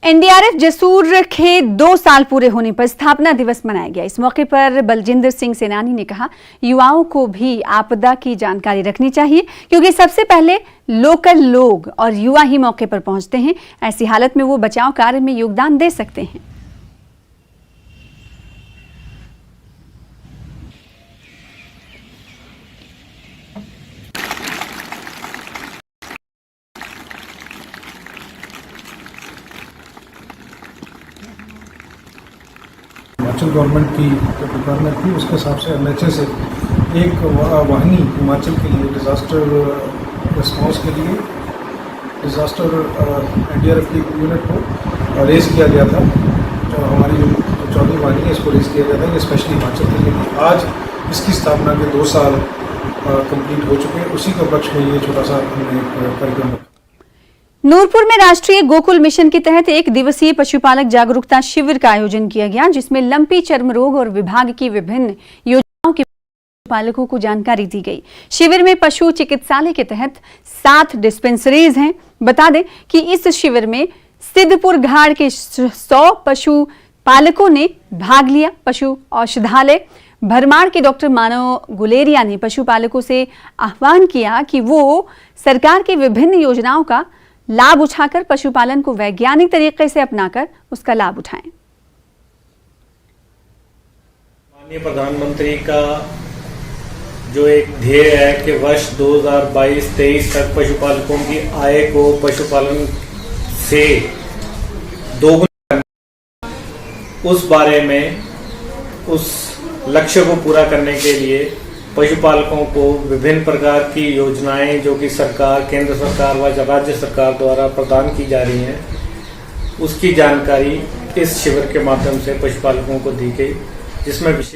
NDRF Jasur के 2 साल पूरे होने पर स्थापना दिवस मनाया गया। इस मौके पर बलजिंदर सिंह सेनानी ने कहा, युवाओं को भी आपदा की जानकारी रखनी चाहिए क्योंकि सबसे पहले लोकल लोग और युवा ही मौके पर पहुंचते हैं। ऐसी हालत में वो बचाव कार्य में योगदान दे सकते हैं। हिमाचल गवर्नमेंट की जो रिक्वायरमेंट थी उसके हिसाब से एनएचए से एक वाहिनी हिमाचल के लिए डिज़ास्टर रिस्पॉन्स के लिए डिज़ास्टर एनडीआरएफ की यूनिट को रेज किया गया था। जो हमारी जो 14वीं वाहिनी है इसको रेज किया गया था, ये स्पेशली हिमाचल के लिए। आज इसकी स्थापना के 2 साल कंप्लीट हो चुके हैं। उसी के उपलक्ष्य में ये छोटा सा हमने एक कार्यक्रम रखा। नूरपुर में राष्ट्रीय गोकुल मिशन के तहत 1 दिवसीय पशुपालक जागरूकता शिविर का आयोजन किया गया, जिसमें लंपी चर्म रोग और विभाग की विभिन्न योजनाओं के पालकों को जानकारी दी गई। शिविर में पशु चिकित्सालय के तहत 7 डिस्पेंसरीज हैं। बता दें कि इस शिविर में सिद्धपुर घाट के 100 पशु पालकों ने भाग लिया। पशु औषधालय भरमाड़ के डॉक्टर मानव गुलेरिया ने पशुपालकों से आह्वान किया कि वो सरकार की विभिन्न योजनाओं का लाभ उठाकर पशुपालन को वैज्ञानिक तरीके से अपनाकर उसका लाभ उठाएं। माननीय प्रधानमंत्री का जो एक ध्येय है कि वर्ष 2022-23 तक पशुपालकों की आय को पशुपालन से दोगुना, उस बारे में उस लक्ष्य को पूरा करने के लिए पशुपालकों को विभिन्न प्रकार की योजनाएं जो कि सरकार, केंद्र सरकार व राज्य सरकार द्वारा प्रदान की जा रही हैं, उसकी जानकारी इस शिविर के माध्यम से पशुपालकों को दी गई, जिसमें विशेष